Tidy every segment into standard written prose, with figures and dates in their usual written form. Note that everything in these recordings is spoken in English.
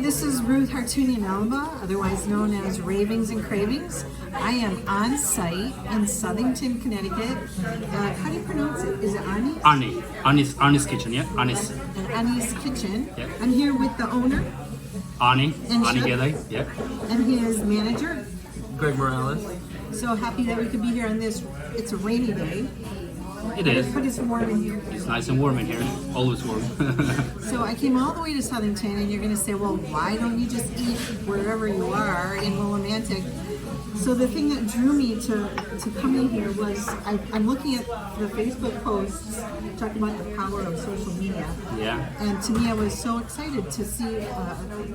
this is Ruth Hartunian Alba, otherwise known as Ravings and Cravings. I am on site in Southington, Connecticut. How do you pronounce it? Is it Annie's? Annie's Kitchen, yeah, Annie's. And Annie's Kitchen. Yeah. I'm here with the owner. Annie chef. Gelay, yeah. And his manager. Greg Morales. So happy that we could be here on this. It's a rainy day. It is. But it's warm in here. It's nice and warm in here. Always warm. So I came all the way to Southington, and you're going to say, well, why don't you just eat wherever you are in Willimantic? So the thing that drew me to come in here was I'm looking at the Facebook posts talking about the power of social media. Yeah. And to me, I was so excited to see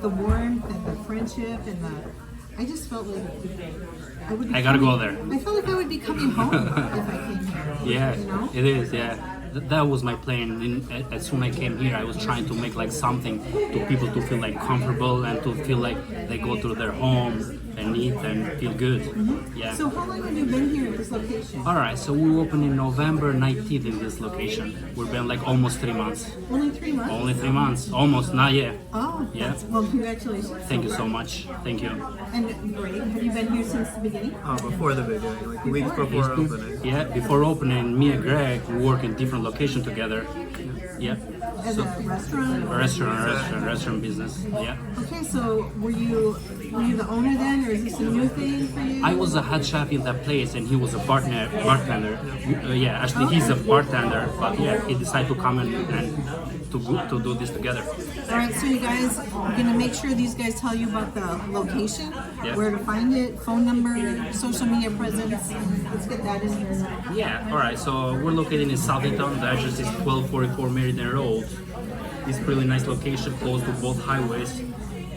the warmth and the friendship and I just felt like I would be. I gotta go there. I felt like I would be coming home if I came here. Yeah, You know? it is. Yeah, that was my plan. As soon as I came here, I was trying to make like something to people to feel like comfortable and to feel like they go to their home and eat and feel good. Mm-hmm. Yeah. So how long have you been here at this location? All right, so we opened in November 19th in this location. We've been like almost 3 months. Only 3 months? Only 3 months, almost, not yet. Oh, Yeah. well, congratulations. Thank you so much. Thank you. And Greg, have you been here since the beginning? Before the beginning, like weeks before opening. Yeah, before opening, me and Greg we work in different locations together. Yeah. As a restaurant? Restaurant business. Yeah. Okay, so were you the owner then, or is this a new thing for you? I was a head chef in that place, and he was a bartender. Yeah, actually, he's a bartender, but yeah, he decided to come and to do this together. All right, so you guys are going to make sure these guys tell you about the location, Yeah. where to find it, phone number, social media presence. Let's get that in here now. Yeah. All right. So we're located in Southington. The address is 1244 Meriden Road. It's a really nice location, close to both highways,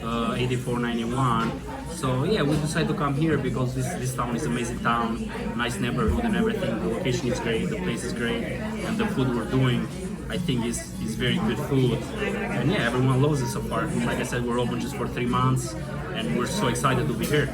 8491. So yeah, we decided to come here because this town is an amazing town, nice neighborhood and everything. The location is great, the place is great, and the food we're doing, I think is very good food. And yeah, everyone loves it so far. Like I said, we're open just for 3 months, and we're so excited to be here.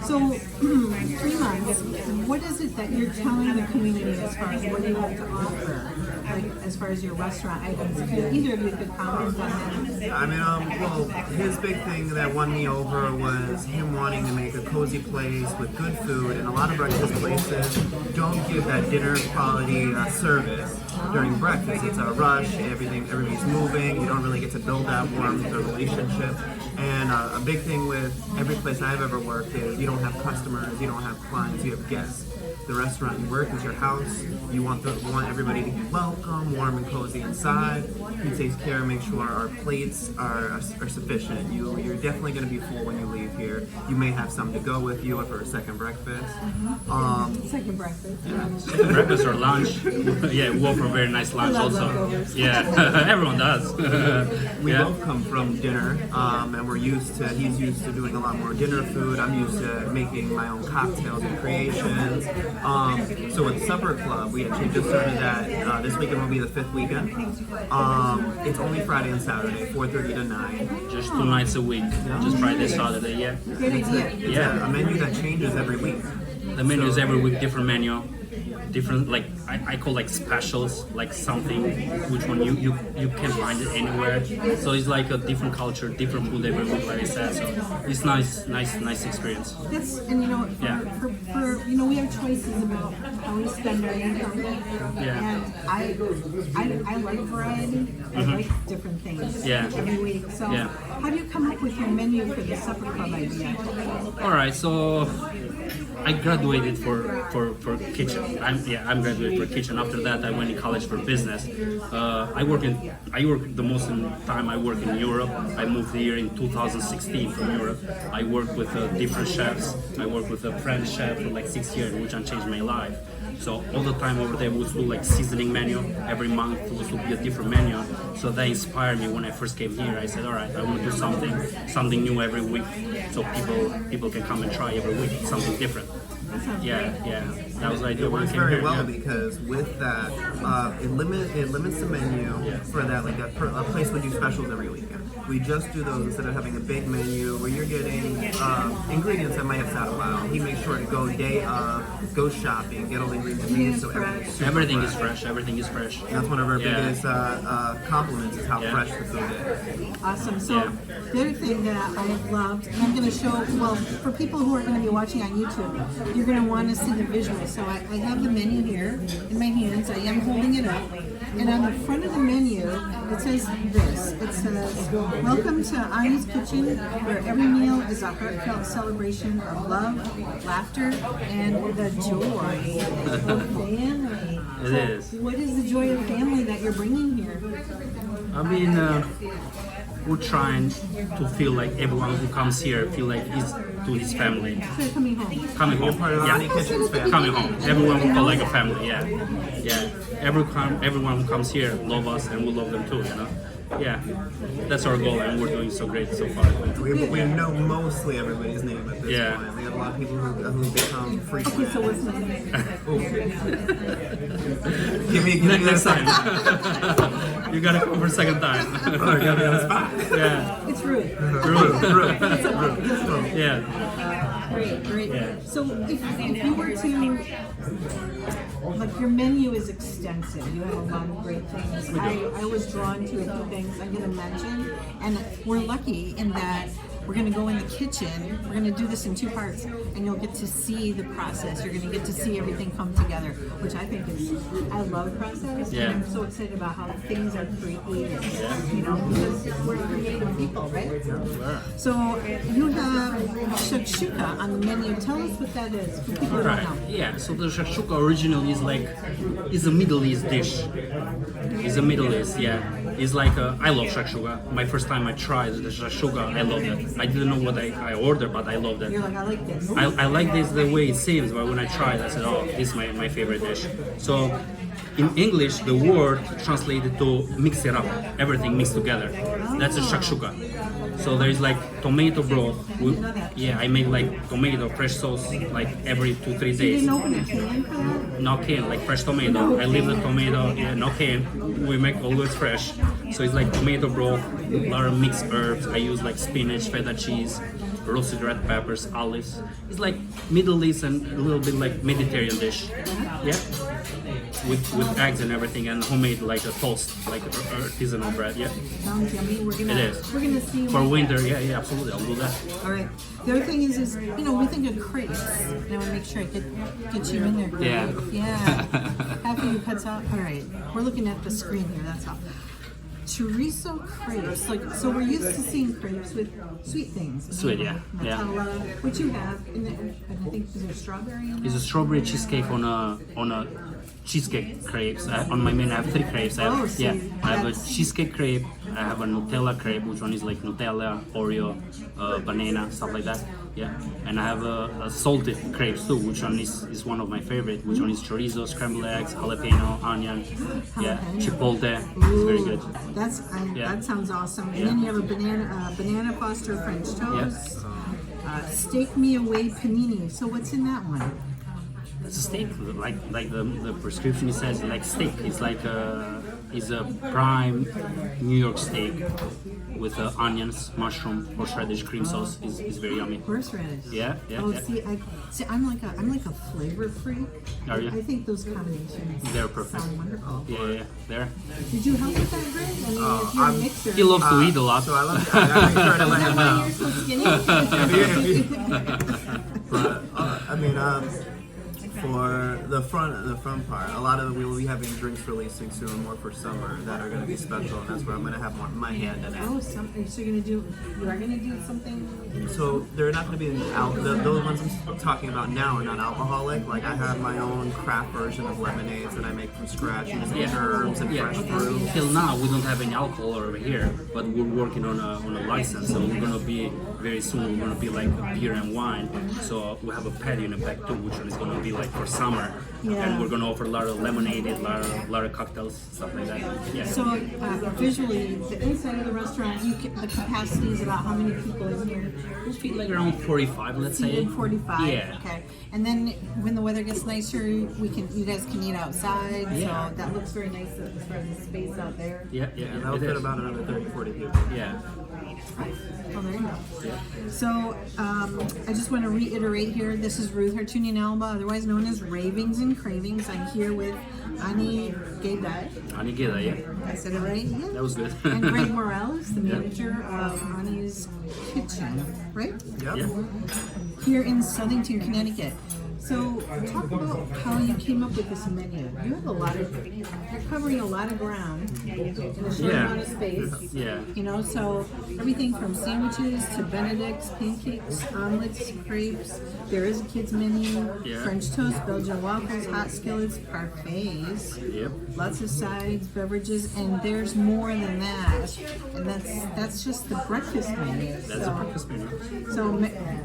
So, 3 months, what is it that you're telling the community as far as what you have to offer? Like, as far as your restaurant items, if either of you could comment on that. I mean, well, his big thing that won me over was him wanting to make a cozy place with good food, and a lot of breakfast places don't give that dinner quality service during breakfast. It's a rush, everybody's moving, you don't really get to build that warmth or relationship. And a big thing with every place I've ever worked is you don't have customers, you don't have clients, you have guests. The restaurant you work is your house. You want everybody to be welcome, warm and cozy inside. He takes care and makes sure our plates are sufficient. You're definitely going to be full when you leave here. You may have some to go with you for a second breakfast. Second breakfast. Yeah. Breakfast or lunch. Yeah, we offer a very nice lunch also. leftovers. Yeah, everyone does. We Yeah. both come from dinner, and he's used to doing a lot more dinner food. I'm used to making my own cocktails and creations. So with Supper Club, we actually just started that. This weekend will be the 5th weekend. It's only Friday and Saturday, 4:30 to 9. Just 2 nights a week. Just Friday, Saturday, yeah. Great idea. Yeah. A menu that changes every week. The menu is every week different menu, different like I call like specials, like something which one you can't find it anywhere. So it's like a different culture, different food every week, like I said. So it's nice experience. That's, and Yeah. for we have choices about how we spend our income. Yeah. And I like variety. I like different things Yeah. every week. So Yeah. how do you come up with your menu for the Supper Club idea? All right, so I graduated for kitchen. I'm graduated for kitchen. After that, I went in college for business. I work the most of the time. I work in Europe. I moved here in 2016 from Europe. I work with different chefs. I work with a French chef for like 6 years, which changed my life. So all the time over there was do like seasoning menu. Every month was to be a different menu. So that inspired me when I first came here. I said, all right, I want to do something new every week, so people can come and try every week something different. Yeah. That was the idea. It when I works came very here, well yeah. because with that, it limits the menu for that. Like a place would do specials every weekend. we just do those instead of having a big menu where you're getting ingredients that might have sat a while. He makes sure to go day of, go shopping, get all the ingredients he needs, so everything's super Everything fresh. is fresh. Everything is fresh. And that's one of our Yeah. biggest compliments is how Yeah. fresh the food is. Awesome. So Yeah. the other thing that I have loved, and I'm going to show, well, for people who are going to be watching on YouTube, you're going to want to see the visuals. So I have the menu here in my hands. I am holding it up. And on the front of the menu, it says this. It says, "Welcome to Ani's Kitchen, where every meal is a heartfelt celebration of love, laughter, and the joy of family." It is. What is the joy of family that you're bringing here? I mean, we're trying to feel like everyone who comes here feel like he's to his family. So you're coming home. Coming home. Part of Ani Kitchen's family. Coming home. Everyone we call like a family. Yeah. Yeah. Everyone who comes here love us and we love them too. You know. Yeah. That's our goal, and we're doing so great so far. We know mostly everybody's name at this Yeah. point. We have a lot of people who become Okay, frequent. so what's my name? Give me Next that time. You gotta come for a second time. Oh, you got me on the spot. Yeah. It's Ruth. Yeah. Great, great. Yeah. So if you were to, like, your menu is extensive. You have a lot of great things. I was drawn to a few things I'm going to mention, and we're lucky in that we're going to go in the kitchen. We're going to do this in two parts, and you'll get to see the process. You're going to get to see everything come together, which I think is, I love the process. Yeah. And I'm so excited about how things are created, you know, because we're creative people, right? So you have shakshuka on the menu. Tell us what that is for people who don't Right. know. Yeah. So the shakshuka originally is a Middle East dish. It's a Middle East. Yeah. It's like I love shakshuka. My first time I tried the shakshuka, I loved it. I didn't know what I ordered, but I loved it. You're like, I like this. I like this the way it seems, but when I tried, I said, "Oh, this is my favorite dish." So, in English, the word translated to mix it up, everything mixed together. That's a shakshuka. So there is like tomato broth. Yeah, I make like tomato fresh sauce like every 2-3 You days. didn't open a can for that? No can, like fresh tomato. I leave the tomato, yeah, no can. We make always fresh. So it's like tomato broth, a lot of mixed herbs. I use like spinach, feta cheese, roasted red peppers, olives. It's like Middle East and a little bit like Mediterranean dish. Yeah. With eggs and everything, and homemade like a toast, like artisanal bread. Yeah. Sounds yummy. We're gonna, It is. We're gonna see. For winter, yeah, absolutely. I'll do that. All right. The other thing is you know, we think of crepes. And I want to make sure I get you in there. Greg. Yeah. Yeah. Happy you cuts out. All right. We're looking at the screen here. That's all. Chorizo crepes. Like, so we're used to seeing crepes with sweet things. Sweet, yeah. Yeah. Nutella, which you have. And I think is there strawberry in It's there? a strawberry cheesecake on a cheesecake crepes. On my menu, I have 3 crepes. I have, Oh, so yeah, I have a that's- cheesecake crepe. I have a Nutella crepe, which one is like Nutella, Oreo, banana, stuff like that. Yeah, and I have a salted crepes too, which one is one of my favorite. Which one is chorizo, scrambled eggs, jalapeno, onion, yeah, chipotle. It's very good. Yeah. That sounds awesome. And Yeah. then you have a banana foster French toast. Steak me away panini. So what's in that one? It's a steak, like the prescription it says, like steak. It's like a prime New York steak with onions, mushroom, horseradish, cream sauce. Is very yummy. Horseradish. Yeah, yeah, Oh, yeah. see, I'm like a flavor freak. Are you? I think those combinations They're perfect. sound wonderful. Yeah, there. Did you help with that, Greg? I mean, if you're a mixer. He loves to eat a lot. So I love I make sure to Is let that him why know. you're so skinny? But I mean, for the front part, a lot of we will be having drinks releasing soon, more for summer that are going to be special, and that's where I'm going to have my hand in it. Oh, something. So you are gonna do something. So they're not going to be those ones I'm talking about now are not alcoholic. Like I have my own craft version of lemonades that I make from scratch using Yeah. herbs and Yeah. fresh fruit. Till now, we don't have any alcohol over here, but we're working on a license. So we're gonna be very soon. We're gonna be like beer and wine. So we have a patio in the back too, which one is gonna be like for summer. Yeah. And we're gonna offer a lot of lemonade, a lot of cocktails, stuff like that. Yeah. So visually, the inside of the restaurant, the capacity is about how many people in here? We'll feed like around 45, let's say. Seated 45. Yeah. Okay. And then when the weather gets nicer, you guys can eat outside. Yeah. So that looks very nice as far as the space out there. Yeah, And that'll it fit is. about another 30, 40 people. Yeah. Oh, there you go. So I just want to reiterate here. This is Ruth Hartunian Alba, otherwise known as Ravings and Cravings. I'm here with Ani Gaydai. Anigeda, yeah. I said it right? Yeah. That was good. And Greg Morales, the manager of Ani's Kitchen, right? Yep. Yeah. Here in Southington, Connecticut. So talk about how you came up with this menu. You have you're covering a lot of ground in a short Yeah. amount of space. Yeah. You know, so everything from sandwiches to Benedicts, pancakes, omelets, crepes. There is a kids menu, Yeah. French toast, Belgian waffles, hot skillets, parfaits. Yep. Lots of sides, beverages, and there's more than that. And that's just the breakfast menu. That's a breakfast menu. So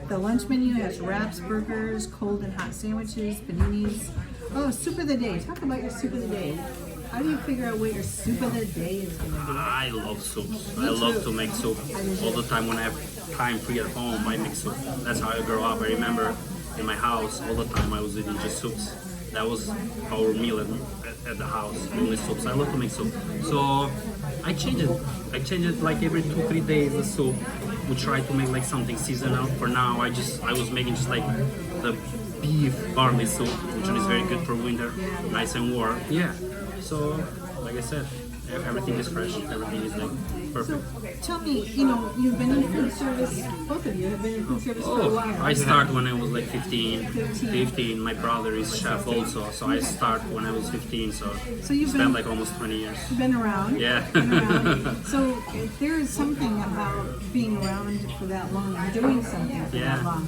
the lunch menu has wraps, burgers, cold and hot sandwiches, paninis. Oh, soup of the day. Talk about your soup of the day. How do you figure out what your soup of the day is going to be? I love soups. Me I love too. to make soup. I do All too. the time when I have time free at home, I make soup. That's how I grew up. I remember in my house, all the time I was eating just soups. That was our meal at the house, only soups. I love to make soup. So I change it. I change it like every 2-3 days, the soup. We try to make like something seasonal. For now, I was making just like the beef barley soup, which is very good for winter, nice and warm. Yeah. So, like I said, everything is fresh. Everything is like perfect. Tell me, you've been in food service, both of you have been in food service for a Oh, while. I started when I was like 15. My brother is chef also, so I started when I was 15. So you've spent been- like almost 20 years. Been around. Yeah. Been around. So if there is something about being around for that long and doing something for Yeah. that long.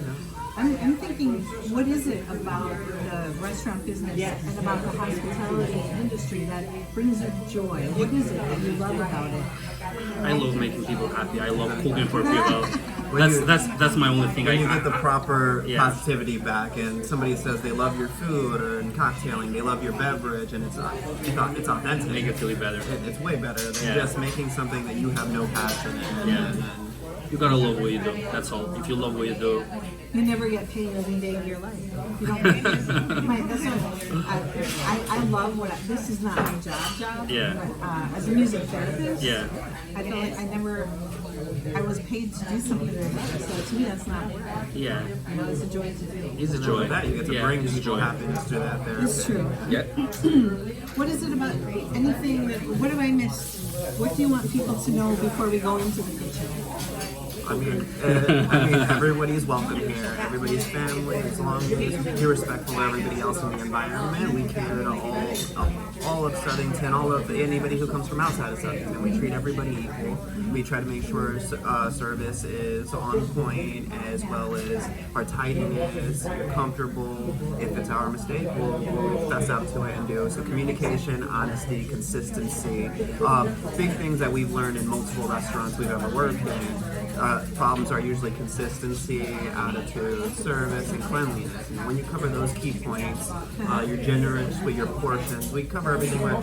I'm thinking, what is it about the restaurant business and about the hospitality industry that brings you joy? What is it that you love about it? I love making people happy. I love cooking for people. That's my only thing. When you get the proper Yeah. positivity back, and somebody says they love your food or in cocktailing, they love your beverage, and it's authentic. make it feel better. It's way better than Yeah. just making something that you have no passion in. Yeah. And You gotta love what you do. That's all. If you love what you do, You never get paid every day of your life. You don't. That's what I love. This is not my job. Yeah. But, as a music therapist, yeah, I feel like I was paid to do something like that. So to me, that's not work. yeah. It's a joy to do. It's a with joy. that, you get to Yeah, bring it's people joy. happiness through that therapy. It's true. Yeah. What is it about anything what have I missed? What do you want people to know before we go into the kitchen? I mean, everybody's welcome here. Everybody's family, as long as you're respectful of everybody else in the environment. We cater to all of Southington, all of anybody who comes from outside of Southington. We treat everybody equal. We try to make sure service is on point, as well as our tidiness, comfortable. If it's our mistake, we'll fess up to it and do. So communication, honesty, consistency, big things that we've learned in multiple restaurants we've ever worked in. Problems are usually consistency, attitude, service, and cleanliness. When you cover those key points, you're generous with your portions. We cover everything. Where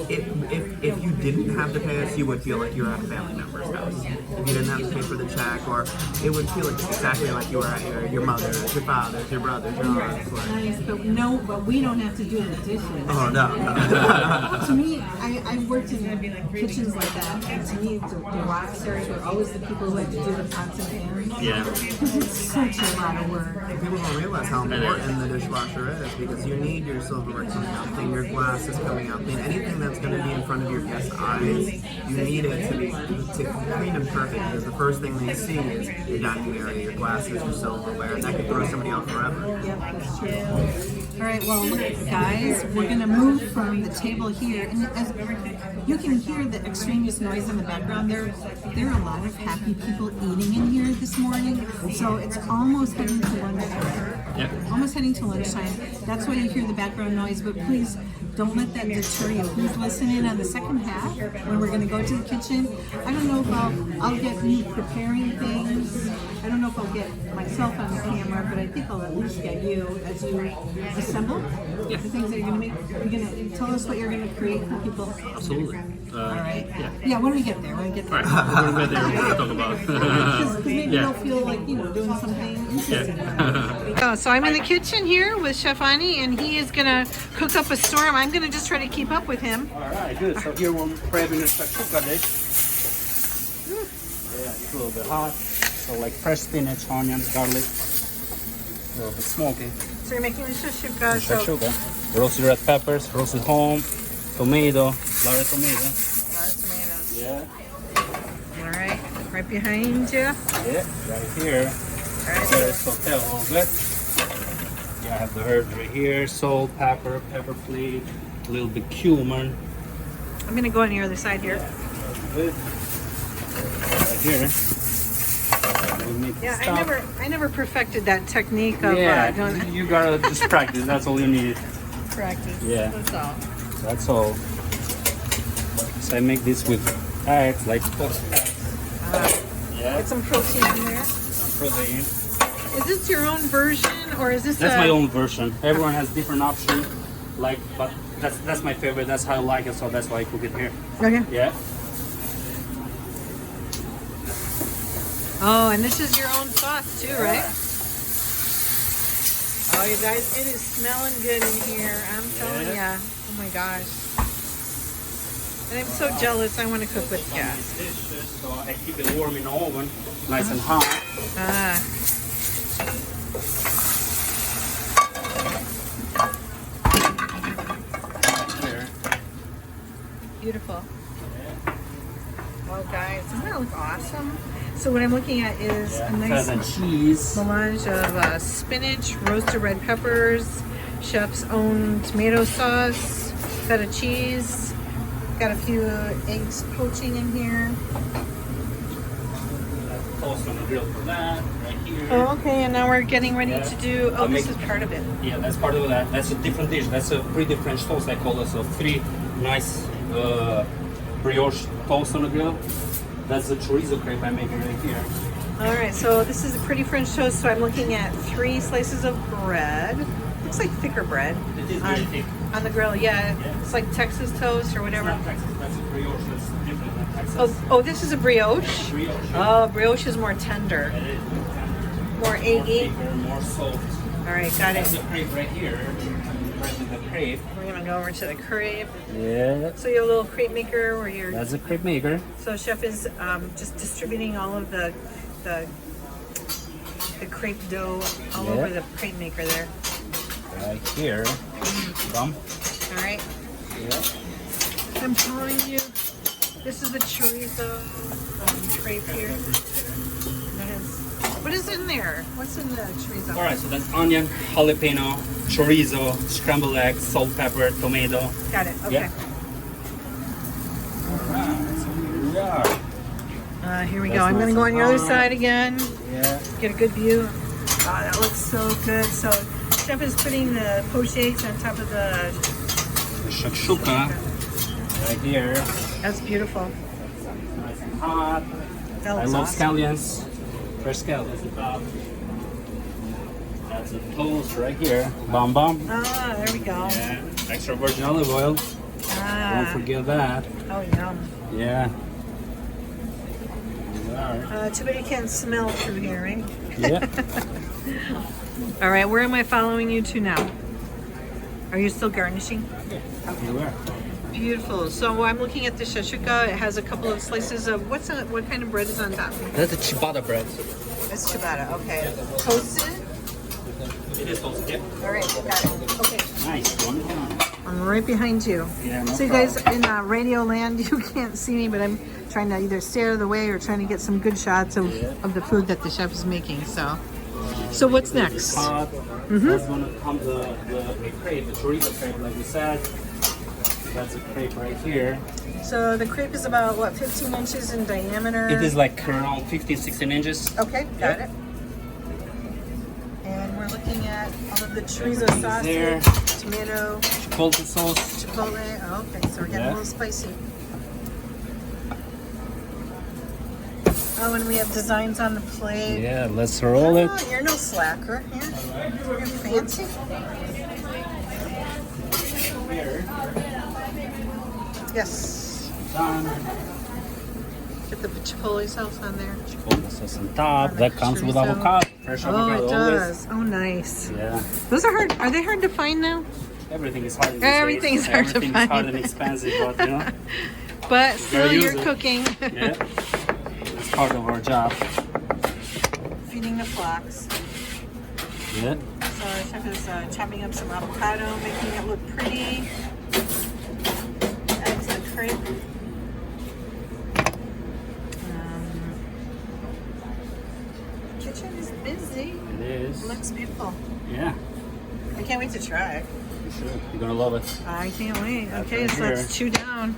if you didn't have to pay us, you would feel like you were at a family member's house. If you didn't have to pay for the check, or it would feel exactly like you were at your mother's, your father's, your brother's, your aunt's. Nice, but we don't have to do the dishes. Oh no. To me, I've worked in kitchens like that, and to me, the rock stars were always the people who had to do the pots and pans. Yeah. Because it's such a lot of work. People don't realize how important the dishwasher is, because you need your silverware coming out clean, your glasses coming out clean, anything that's going to be in front of your guests' eyes, you need it to be clean and perfect, because the first thing they see is your dining area, your glasses, your silverware, and that could throw somebody off forever. Yep, that's true. All right, well, look, guys, we're going to move from the table here, and as you can hear the extraneous noise in the background. There are a lot of happy people eating in here this morning, so it's almost heading to lunchtime. Yeah. Almost heading to lunchtime. That's why you hear the background noise, but please don't let that deter you. Please listen in on the second half when we're going to go to the kitchen. I don't know if I'll get you preparing things. I don't know know if I'll get myself on the camera, but I think I'll at least get you as you assemble the things that you're going to make. You're going to tell us what you're going to create for people. Absolutely. All right. Yeah. Yeah, when we get there, All right. We're going to get there. We're going to talk about. Because maybe Yeah. they'll feel like, doing something interesting. Yeah. So I'm in the kitchen here with Chef Ani, and he is going to cook up a storm. I'm going to just try to keep up with him. All right, good. So here we're prepping the shakshuka dish. Yeah, it's a little bit hot. So like fresh spinach, onions, garlic, a little bit smoky. So you're making the shakshuka. So Shakshuka. Roasted red peppers, roasted home, tomato, lot of tomato. tomatoes. Yeah. All right, right behind you. Yeah, right here. All right. Let it saute a little bit. Yeah, I have the herbs right here. Salt, pepper, pepper flake, a little bit cumin. I'm gonna go on the other side here. Good. Right here. We make the Yeah, stuff. I never perfected that technique of doing you gotta just practice. That's all you need. practice. Yeah. That's all. That's all. So I make this with eggs, like poached eggs. Yeah. Get some protein in there. Some protein. Is this your own version, or is this? That's my own version. Everyone has different options. Like, but that's my favorite. That's how I like it. So that's why I cook it here. Okay. Yeah. Oh, and this is your own sauce too, right? Oh, you guys, it is smelling good in here. I'm telling ya. Oh my gosh. And I'm so jealous. I want to cook with gas. So I keep it warm in the oven, nice and hot. Ah. Here. Beautiful. Well, guys, doesn't that look awesome? So what I'm looking at is a nice and cheese. melange of spinach, roasted red peppers, chef's own tomato sauce, feta cheese, got a few eggs poaching in here. Toast on the grill for that, right here. Oh, okay, and now we're getting ready Yeah. to do, I'll this make- is part of it. Yeah, that's part of that. That's a different dish. That's a pretty French toast, I call it. So 3 nice brioche toast on the grill. That's the chorizo crepe I'm making right here. All right, so this is a pretty French toast, so I'm looking at 3 slices of bread. Looks like thicker bread. It is very thick. On the grill, yeah. Yeah. It's like Texas toast or whatever. Not Texas, that's a brioche. That's different than Texas. Oh, this is a brioche. Brioche. Oh, brioche is more tender, It is more tender, more eggy. thicker, more soft. All right, got That's it. the crepe right here. Right with the crepe. We're gonna go over to the crepe. Yeah. So you have a little crepe maker where you're. That's a crepe maker. So chef is just distributing all of the crepe dough all Yeah. over the crepe maker there. Right here. Bum. All right. Yeah. I'm telling you, this is the chorizo crepe here. That is, what is in there? What's in the chorizo? All right, so that's onion, jalapeno, chorizo, scrambled eggs, salt, pepper, tomato. Got it. Okay. Yeah. All right, so here we are. Here we That's go. I'm gonna nice go on and the other hot. side again. Yeah. Get a good view. Oh, that looks so good. So chef is putting the poached eggs on top of the. The shakshuka right here. That's beautiful. Nice and hot. That I looks love awesome. scallions. Fresh scallions on top. That's a toast right here. Bum bum. Ah, there we go. Yeah. Extra virgin olive oil. Don't Ah, forget that. oh yum. Yeah. Here we are. Too bad you can't smell through here, right? Yeah. All right, where am I following you to now? Are you still garnishing? Here we are. Beautiful. So I'm looking at the shakshuka. It has a couple of slices of what kind of bread is on top? That's a ciabatta bread. It's ciabatta. Okay. Toasted. It is toasted. Yep. All right, got it. Okay. Nice. One more. I'm right behind you. Yeah, no So you guys in radio land, you can't see me, but I'm trying to either stay out of the way or trying to get some good shots of the food that the chef is making. So what's next? Hot. That's gonna come the crepe, the chorizo crepe, like we said. That's a crepe right here. So the crepe is about what, 15 inches in diameter? It is like around 15, 16 inches. Okay, got it. And we're looking at all of the chorizo sauces, there. tomato, Chipotle sauce. chipotle. Oh, okay, so we're getting Yeah. a little spicy. Oh, and we have designs on the plate. Yeah, let's roll it. Oh, you're no slacker. Yeah. You're fancy. Yes. Done. Get the chipotle sauce on there. Chipotle sauce on top. On the That comes with chorizo. avocado. Fresh Oh, avocado. it Always. does. Oh, nice. Yeah. Those are hard. Are they hard to find now? Everything is hard. These Everything's days. hard to Everything's find. hard and expensive, but you know. But still, use you're it. cooking. Yeah. It's part of our job. Feeding the flocks. Yeah. So our chef is chopping up some avocado, making it look pretty. Add to the crepe. Kitchen is busy. It is. It looks beautiful. Yeah. I can't wait to try. You should. You're gonna love it. I can't wait. That's Okay, right so here. let's chew down.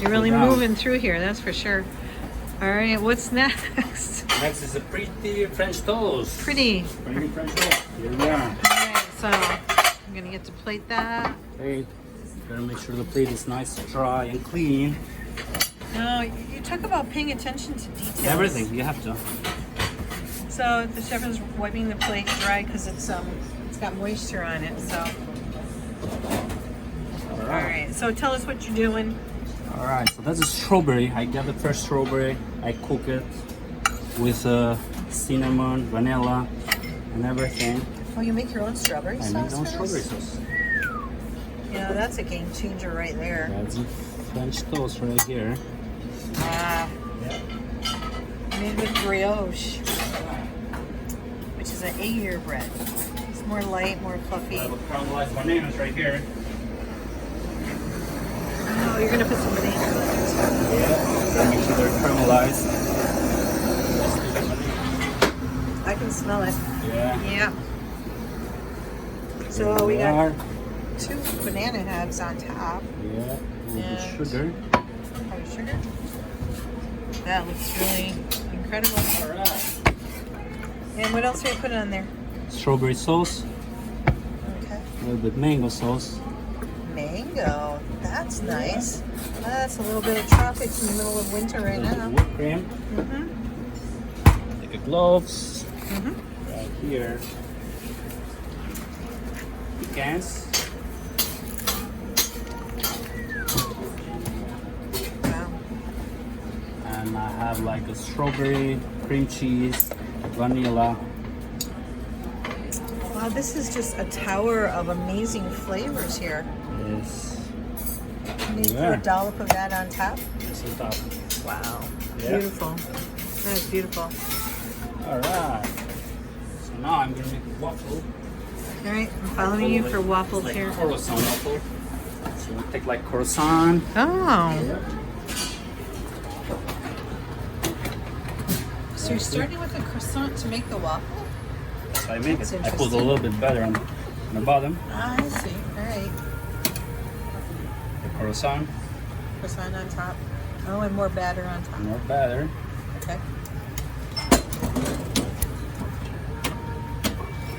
You're really down. moving through here, that's for sure. All right, what's next? Next is a pretty French toast. Pretty. Pretty French toast. Here we are. All right, so I'm gonna get to plate that. Plate. Better make sure the plate is nice, dry, and clean. No, you talk about paying attention to details. Everything. You have to. So the chef is wiping the plate dry because it's got moisture on it. So all right. So tell us what you're doing. All right. So that's a strawberry. I got the fresh strawberry. I cook it with cinnamon, vanilla, and everything. Oh, you make your own strawberry I sauce? make my own for strawberry this? sauce. You know, that's a game changer right there. That's a French toast right here. Wow. Made with brioche, which is an 8-year bread. It's more light, more fluffy. I have caramelized bananas right here. Oh, you're gonna put some banana on it. Yeah. Gotta make sure they're caramelized. I can smell it. Yeah. Yeah. So Here we got are. 2 banana halves on top. Yeah. A little And- bit sugar. Powdered sugar. That looks really incredible. All right. And what else are you putting on there? Strawberry sauce. Okay. A little bit mango sauce. Mango. That's nice. That's a little bit of tropics in the middle of winter right A little now. bit whipped cream. Mm-hmm. Take a gloves. Mm-hmm. Right here. Pecans. Wow. And I have like a strawberry, cream cheese, vanilla. Wow, this is just a tower of amazing flavors here. Yes. And you Yeah. put a dollop of that on top. This on top. Wow. Yeah. Beautiful. That is beautiful. All right. So now I'm gonna make a waffle. All right, I'm following you for waffles like here. Croissant waffle. So we take like croissant. Oh. So you're starting with a croissant to make the waffle? So I make That's it. I put a interesting. little bit better on the bottom. I see. All right. The croissant, Croissant on top. Oh, and more batter on top. more batter. Okay.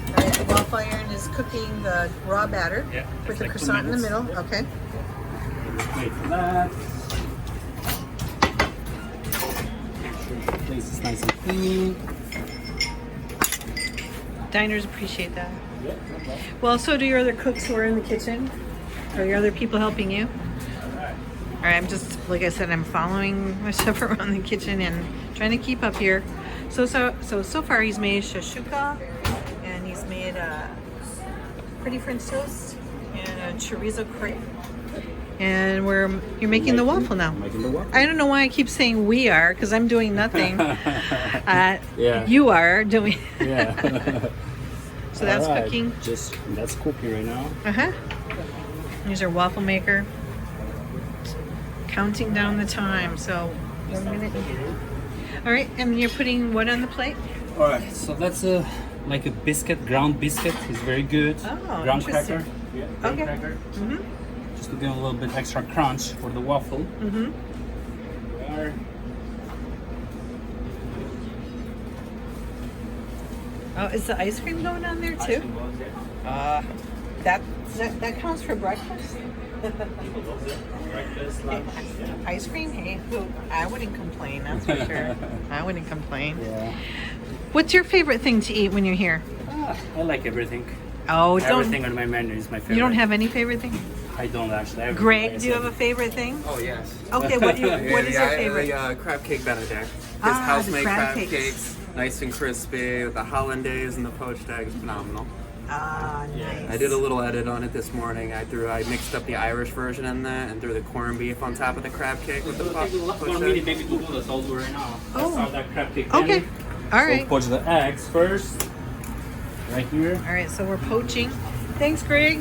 All right, the waffle iron is cooking the raw batter Yeah, with just the like 2 croissant in the minutes. middle. Okay. Wait for that. Make sure the place is nice and clean. Diners appreciate that. Yeah, no problem. Well, so do your other cooks who are in the kitchen? Are your other people helping you? Alright. All right, I'm just, like I said, I'm following my chef around the kitchen and trying to keep up here. So far he's made shashuka, and he's made a pretty French toast and a chorizo crepe. And you're making the waffle now. Making the waffle. I don't know why I keep saying we are, because I'm doing nothing. Yeah. You are doing. Yeah. So that's Alright, cooking. That's cooking right now. Uh-huh. Here's our waffle maker. Counting down the time, so 1 minute. All right, and you're putting what on the plate? Alright, so that's like a biscuit, ground biscuit. It's very good. Oh, ground interesting. cracker. Yeah, ground Okay. cracker. Mm-hmm. Just to give a little bit extra crunch for the waffle. Mm-hmm. There. Oh, is the ice cream going on there too? Ah, That counts for breakfast. Breakfast, lunch. Ice cream? Hey, I wouldn't complain, that's for sure. I wouldn't complain. Yeah. What's your favorite thing to eat when you're here? I like everything. Oh, Everything on my menu is my favorite. You don't have any favorite thing? I don't actually. Everything, Greg, like I do you said. have a favorite thing? Oh yes. Okay, what is your favorite? The crab cake Benedict. His Ah, house the made crab crab cakes. cakes, nice and crispy. The hollandaise and the poached egg is phenomenal. Ah, nice. I did a little edit on it this morning. I mixed up the Irish version in there and threw the corned beef on top of the crab cake with the poached egg. Maybe Google this. I'll do it right now. Oh. Let's start that crab cake. Okay, Benny. all So right. poach the eggs first. Right here. All right, so we're poaching. Thanks, Greg.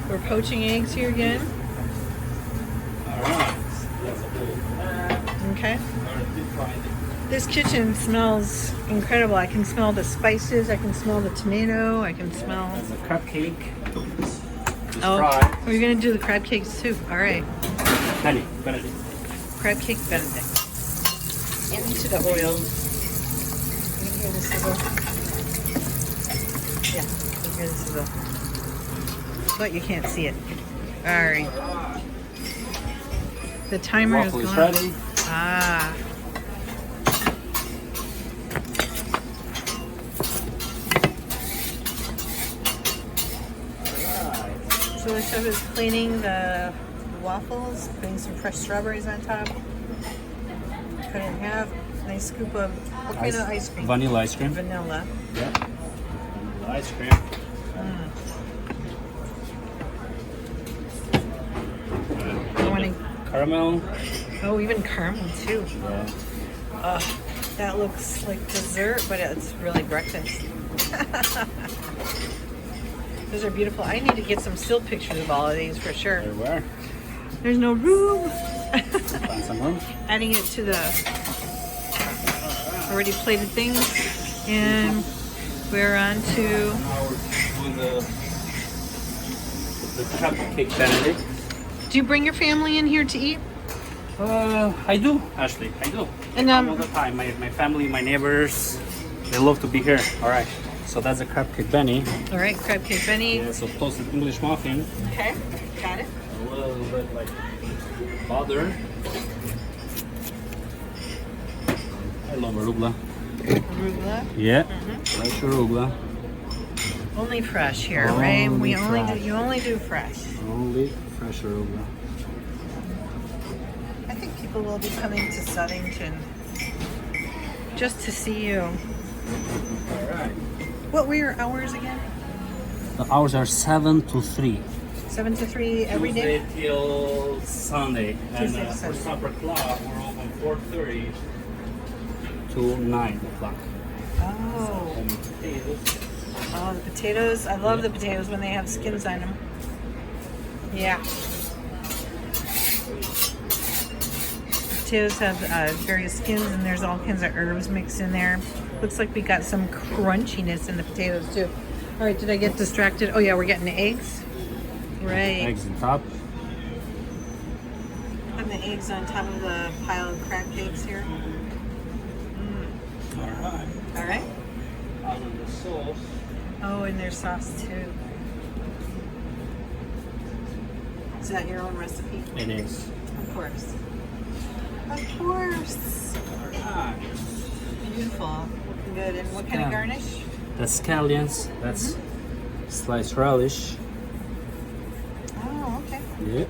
We're poaching eggs here again. Alright. That's a little bit. Okay. Alright, deep fry it. This kitchen smells incredible. I can smell the spices. I can smell the tomato. I can smell. That's a crab cake. Just Oh, fry. we're gonna do the crab cakes too. All right, Benedict. crab cake Benedict. Into the oil. You can hear the sizzle. Yeah, you can hear the sizzle. But you can't see it. All right. The timer Waffle is is going. ready. Ah. So the chef is cleaning the waffles, putting some fresh strawberries on top. Cut it in half. Nice scoop of what kind of ice cream? Vanilla ice cream. Vanilla. Yeah. Vanilla ice cream. I want to, Caramel. oh, even caramel too. Yeah. That looks like dessert, but it's really breakfast. Those are beautiful. I need to get some still pictures of all of these for sure. There we are. There's no room. Find some room. Adding it to the already plated things, and we're on to Now we're doing the crab cake Benedict. do you bring your family in here to eat? I do, Ashley. I do. And, They come all the time. My family, my neighbors, they love to be here. All right. So that's a crab cake Benny. All right, crab cake Benny. Yeah, so toasted English muffin. Okay, got it. A little bit like butter. I love arugula. Arugula. Yeah. Fresh arugula. Only fresh here, right? Only We only do. fresh. You only do fresh. Only fresh arugula. I think people will be coming to Southington just to see you. All right. What were your hours again? The hours are 7 to 3. 7 to 3 every day. Tuesday till Sunday. And Tuesday to for Sunday. supper club, we're open 4:30 to 9 o'clock. Oh, And potatoes. oh, the potatoes. I love the potatoes when they have skins on them. Yeah. Potatoes have various skins, and there's all kinds of herbs mixed in there. Looks like we got some crunchiness in the potatoes too. All right, did I get distracted? Oh yeah, we're getting the eggs. Right. Eggs on top. Putting the eggs on top of the pile of crab cakes here. All right. All right. Out of the sauce. Oh, and there's sauce too. Is that your own recipe? It is. Of course. Of course. All right. Beautiful. Looking good. And what kind of Yeah. garnish? That's scallions. That's sliced relish. Oh, okay. Yeah.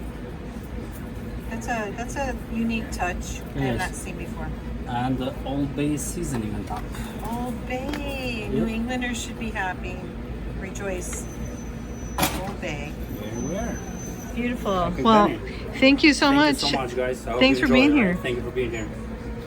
That's a unique touch I have Yes. not seen before. And the Old Bay seasoning on top. Old Bay. New Englanders should be happy. Rejoice. Old Bay. There we are. Beautiful. Okay, Well, Benny. thank you so Thank much. you so much, guys. I hope Thanks you for being enjoyed it. here. Thank you for being here.